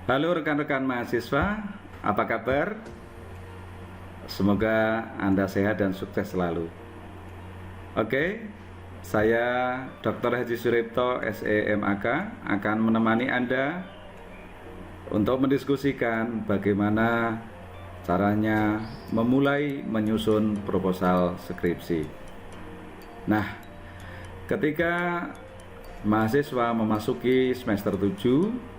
Halo rekan-rekan mahasiswa, apa kabar? Semoga Anda sehat dan sukses selalu. Oke, saya Dr. Haji Suripto, SEMAK, akan menemani Anda untuk mendiskusikan bagaimana caranya memulai menyusun proposal skripsi. Nah, ketika mahasiswa memasuki semester 7,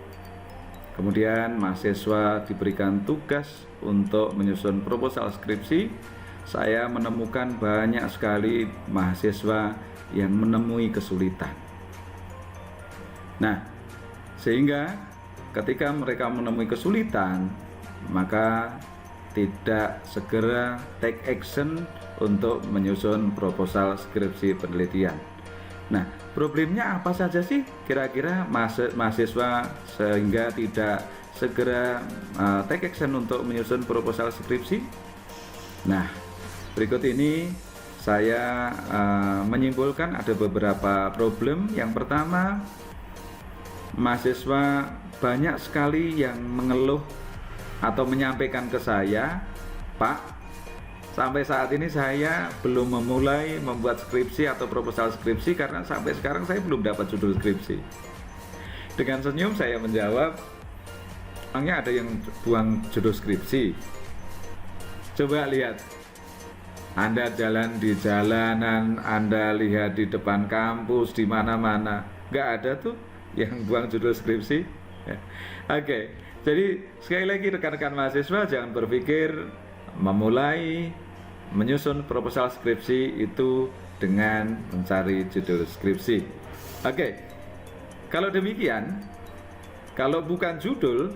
kemudian mahasiswa diberikan tugas untuk menyusun proposal skripsi, saya menemukan banyak sekali mahasiswa yang menemui kesulitan. Nah, sehingga ketika mereka menemui kesulitan, maka tidak segera take action untuk menyusun proposal skripsi penelitian. Nah, problemnya apa saja sih kira-kira mahasiswa sehingga tidak segera take action untuk menyusun proposal skripsi? Nah, berikut ini saya menyimpulkan ada beberapa problem. Yang pertama, mahasiswa banyak sekali yang mengeluh atau menyampaikan ke saya, Pak, sampai saat ini saya belum memulai membuat skripsi atau proposal skripsi karena sampai sekarang saya belum dapat judul skripsi. Dengan senyum saya menjawab, emangnya ada yang buang judul skripsi? Coba lihat, Anda jalan di jalanan, Anda lihat di depan kampus, di mana-mana, nggak ada tuh yang buang judul skripsi. Oke, jadi sekali lagi rekan-rekan mahasiswa jangan berpikir memulai menyusun proposal skripsi itu dengan mencari judul skripsi. Oke, kalau demikian, kalau bukan judul,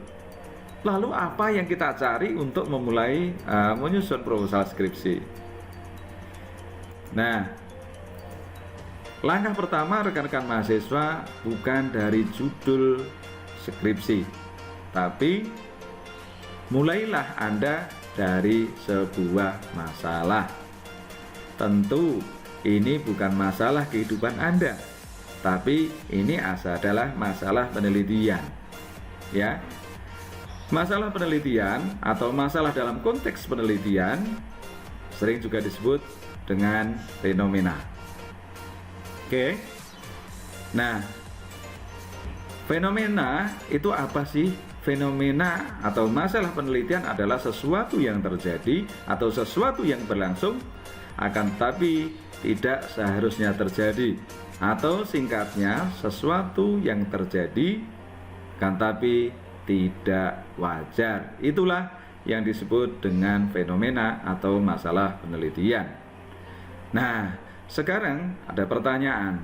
lalu apa yang kita cari untuk memulai menyusun proposal skripsi? Nah, langkah pertama rekan-rekan mahasiswa bukan dari judul skripsi, tapi mulailah Anda dari sebuah masalah. Tentu ini bukan masalah kehidupan Anda, tapi ini adalah masalah penelitian. Ya, masalah penelitian atau masalah dalam konteks penelitian sering juga disebut dengan fenomena. Oke, nah, fenomena itu apa sih? Fenomena atau masalah penelitian adalah sesuatu yang terjadi atau sesuatu yang berlangsung, akan tetapi tidak seharusnya terjadi, atau singkatnya sesuatu yang terjadi akan tapi tidak wajar. Itulah yang disebut dengan fenomena atau masalah penelitian. Nah, sekarang ada pertanyaan,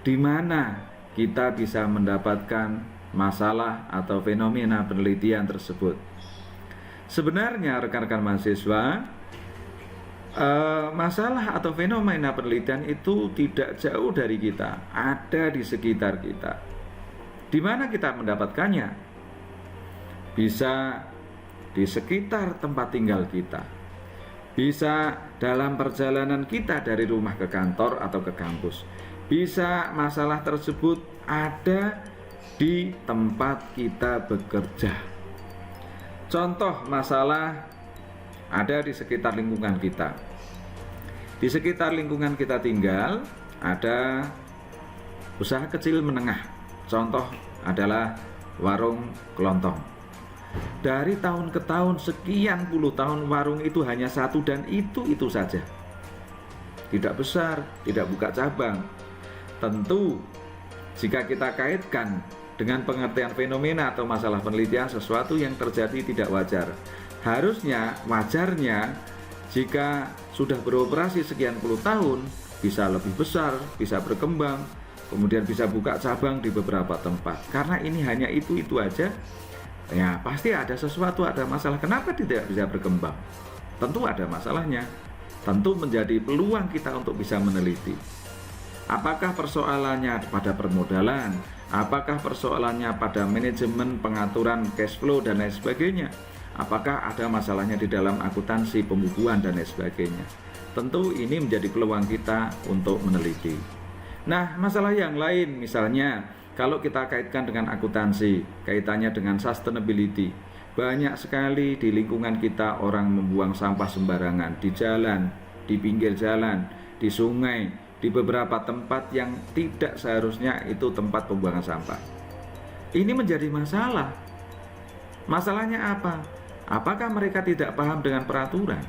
di mana kita bisa mendapatkan masalah atau fenomena penelitian tersebut? Sebenarnya rekan-rekan mahasiswa, masalah atau fenomena penelitian itu tidak jauh dari kita, ada di sekitar kita. Di mana kita mendapatkannya? Bisa di sekitar tempat tinggal kita, bisa dalam perjalanan kita dari rumah ke kantor atau ke kampus, bisa masalah tersebut ada di tempat kita bekerja. Contoh masalah ada di sekitar lingkungan kita. Di sekitar lingkungan kita tinggal ada usaha kecil menengah. Contoh adalah warung kelontong. Dari tahun ke tahun, sekian puluh tahun warung itu hanya satu dan itu saja. Tidak besar, tidak buka cabang. Tentu jika kita kaitkan dengan pengertian fenomena atau masalah penelitian, sesuatu yang terjadi tidak wajar. Harusnya, wajarnya, jika sudah beroperasi sekian puluh tahun, bisa lebih besar, bisa berkembang, kemudian bisa buka cabang di beberapa tempat. Karena ini hanya itu aja, ya pasti ada sesuatu, ada masalah. Kenapa tidak bisa berkembang? Tentu ada masalahnya. Tentu menjadi peluang kita untuk bisa meneliti. Apakah persoalannya pada permodalan? Apakah persoalannya pada manajemen, pengaturan cash flow, dan lain sebagainya? Apakah ada masalahnya di dalam akuntansi, pembukuan, dan lain sebagainya? Tentu ini menjadi peluang kita untuk meneliti. Nah, masalah yang lain misalnya Kalau kita kaitkan dengan akuntansi, kaitannya dengan sustainability, banyak sekali di lingkungan kita orang membuang sampah sembarangan di jalan, di pinggir jalan, di sungai, di beberapa tempat yang tidak seharusnya itu tempat pembuangan sampah. Ini menjadi masalah. Masalahnya apa? Apakah mereka tidak paham dengan peraturan?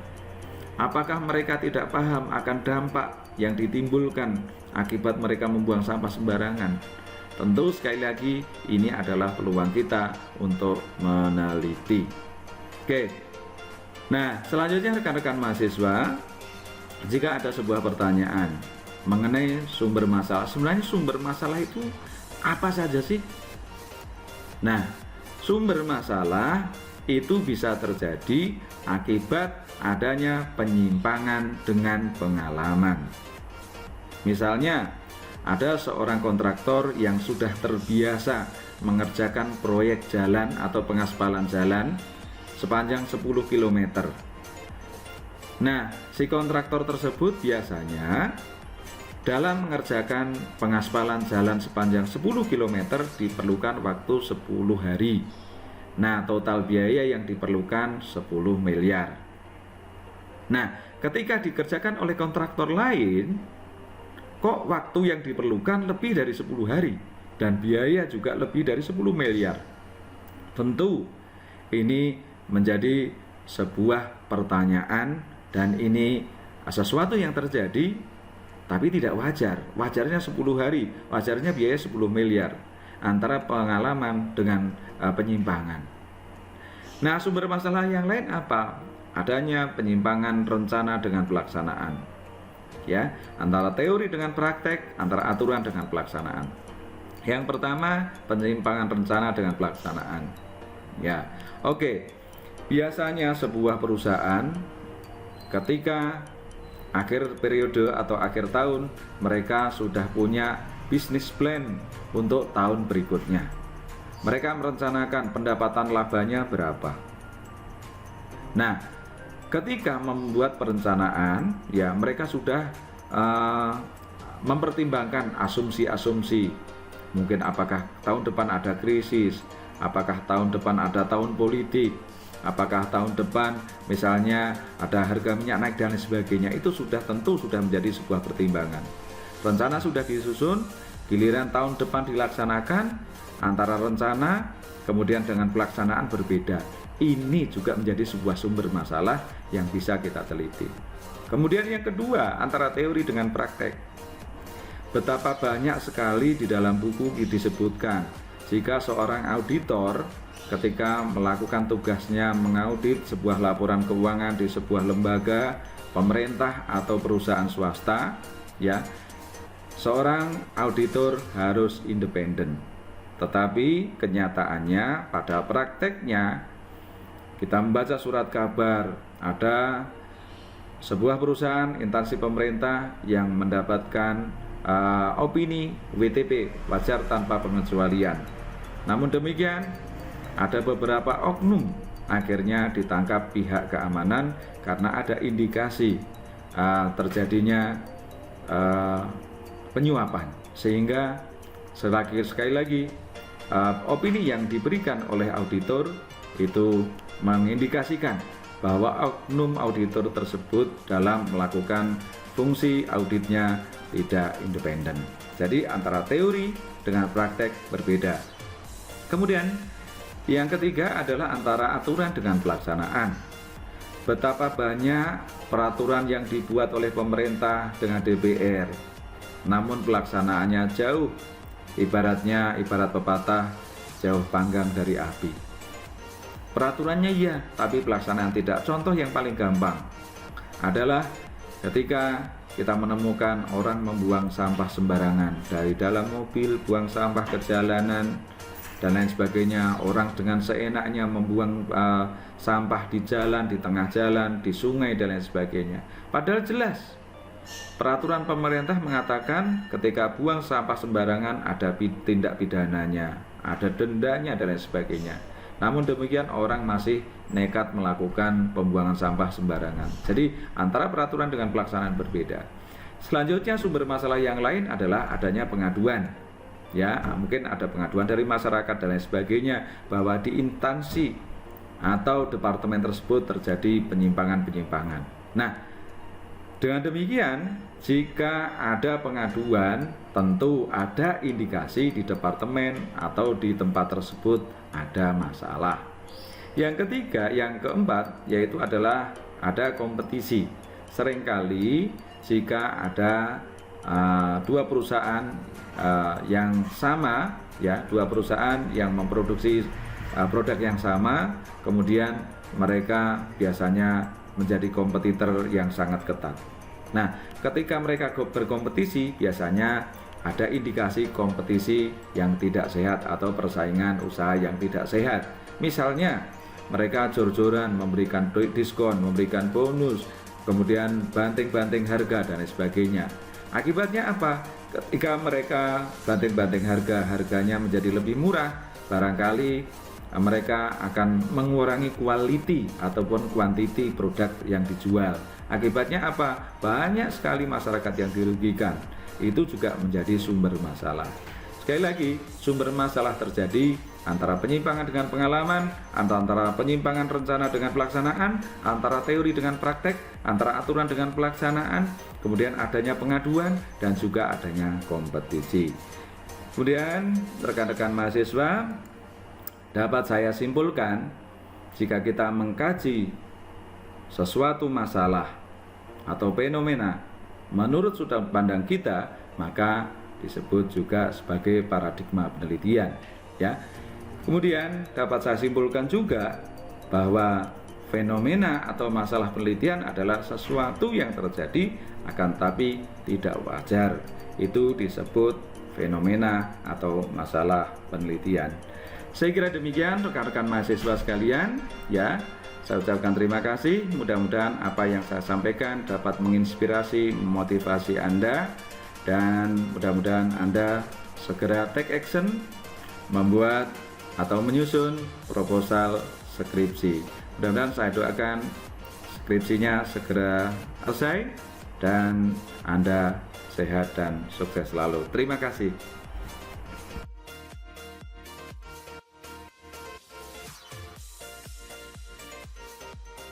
Apakah mereka tidak paham akan dampak yang ditimbulkan akibat mereka membuang sampah sembarangan? Tentu sekali lagi ini adalah peluang kita untuk meneliti. Oke. Nah, selanjutnya rekan-rekan mahasiswa, jika ada sebuah pertanyaan mengenai sumber masalah, sebenarnya sumber masalah itu apa saja sih? Nah, sumber masalah itu bisa terjadi akibat adanya penyimpangan dengan pengalaman. Misalnya, ada seorang kontraktor yang sudah terbiasa mengerjakan proyek jalan atau pengaspalan jalan sepanjang 10 km. Nah, si kontraktor tersebut biasanya dalam mengerjakan pengaspalan jalan sepanjang 10 km diperlukan waktu 10 hari. Nah, total biaya yang diperlukan 10 miliar. Nah, ketika dikerjakan oleh kontraktor lain, kok waktu yang diperlukan lebih dari 10 hari dan biaya juga lebih dari 10 miliar. Tentu ini menjadi sebuah pertanyaan dan ini sesuatu yang terjadi tapi tidak wajar. Wajarnya 10 hari, wajarnya biaya 10 miliar antara pengalaman dengan penyimpangan. Nah, sumber masalah yang lain apa? Adanya penyimpangan rencana dengan pelaksanaan. Ya, antara teori dengan praktek, antara aturan dengan pelaksanaan. Yang pertama, penyimpangan rencana dengan pelaksanaan. Ya, oke. Biasanya sebuah perusahaan ketika akhir periode atau akhir tahun mereka sudah punya bisnis plan untuk tahun berikutnya. Mereka merencanakan pendapatan labanya berapa. Nah, ketika membuat perencanaan, ya mereka sudah mempertimbangkan asumsi-asumsi. Mungkin apakah tahun depan ada krisis, apakah tahun depan ada tahun politik, apakah tahun depan misalnya ada harga minyak naik dan sebagainya. Itu tentu sudah menjadi sebuah pertimbangan. Rencana sudah disusun, giliran tahun depan dilaksanakan, antara rencana kemudian dengan pelaksanaan berbeda. Ini juga menjadi sebuah sumber masalah yang bisa kita teliti. Kemudian yang kedua, antara teori dengan praktek. Betapa banyak sekali di dalam buku disebutkan jika seorang auditor ketika melakukan tugasnya mengaudit sebuah laporan keuangan di sebuah lembaga, pemerintah atau perusahaan swasta, ya, seorang auditor harus independen. Tetapi kenyataannya pada prakteknya kita membaca surat kabar, ada sebuah perusahaan instansi pemerintah yang mendapatkan opini WTP, wajar tanpa pengecualian. Namun demikian, ada beberapa oknum akhirnya ditangkap pihak keamanan karena ada indikasi terjadinya penyuapan. Sehingga sekali lagi opini yang diberikan oleh auditor itu mengindikasikan bahwa oknum auditor tersebut dalam melakukan fungsi auditnya tidak independen. Jadi antara teori dengan praktek berbeda. Kemudian yang ketiga adalah antara aturan dengan pelaksanaan. Betapa banyak peraturan yang dibuat oleh pemerintah dengan DPR, namun pelaksanaannya jauh, ibarat pepatah, jauh panggang dari api. Peraturannya iya, tapi pelaksanaan tidak. Contoh yang paling gampang adalah ketika kita menemukan orang membuang sampah sembarangan dari dalam mobil, buang sampah ke jalanan dan lain sebagainya. Orang dengan seenaknya membuang sampah di jalan, di tengah jalan, di sungai dan lain sebagainya. Padahal jelas peraturan pemerintah mengatakan ketika buang sampah sembarangan ada tindak pidananya, ada dendanya dan lain sebagainya. Namun demikian orang masih nekat melakukan pembuangan sampah sembarangan. Jadi antara peraturan dengan pelaksanaan berbeda. Selanjutnya sumber masalah yang lain adalah adanya pengaduan. ya mungkin ada pengaduan dari masyarakat dan lain sebagainya bahwa di instansi atau departemen tersebut terjadi penyimpangan-penyimpangan. Nah, dengan demikian, jika ada pengaduan, tentu ada indikasi di departemen atau di tempat tersebut ada masalah. Yang ketiga, yang keempat, yaitu adalah ada kompetisi. Seringkali jika ada dua perusahaan yang sama, ya, dua perusahaan yang memproduksi produk yang sama, kemudian mereka biasanya menjadi kompetitor yang sangat ketat. Nah, ketika mereka berkompetisi, biasanya ada indikasi kompetisi yang tidak sehat atau persaingan usaha yang tidak sehat. Misalnya, mereka jor-joran memberikan diskon, memberikan bonus, kemudian banting-banting harga dan lain sebagainya. Akibatnya apa? Ketika mereka banting-banting harganya menjadi lebih murah, barangkali mereka akan mengurangi quality ataupun quantity produk yang dijual. Akibatnya apa? Banyak sekali masyarakat yang dirugikan. Itu juga menjadi sumber masalah. Sekali lagi, sumber masalah terjadi antara penyimpangan dengan pengalaman, antara penyimpangan rencana dengan pelaksanaan, antara teori dengan praktek, antara aturan dengan pelaksanaan, kemudian adanya pengaduan, dan juga adanya kompetisi. Kemudian rekan-rekan mahasiswa, dapat saya simpulkan, jika kita mengkaji sesuatu masalah atau fenomena menurut sudut pandang kita, maka disebut juga sebagai paradigma penelitian, ya. Kemudian dapat saya simpulkan juga bahwa fenomena atau masalah penelitian adalah sesuatu yang terjadi akan tapi tidak wajar. Itu disebut fenomena atau masalah penelitian. Saya kira demikian rekan-rekan mahasiswa sekalian, ya. Saya ucapkan terima kasih. Mudah-mudahan apa yang saya sampaikan dapat menginspirasi, memotivasi Anda, dan mudah-mudahan Anda segera take action membuat atau menyusun proposal skripsi. Mudah-mudahan saya doakan skripsinya segera selesai dan Anda sehat dan sukses selalu. Terima kasih.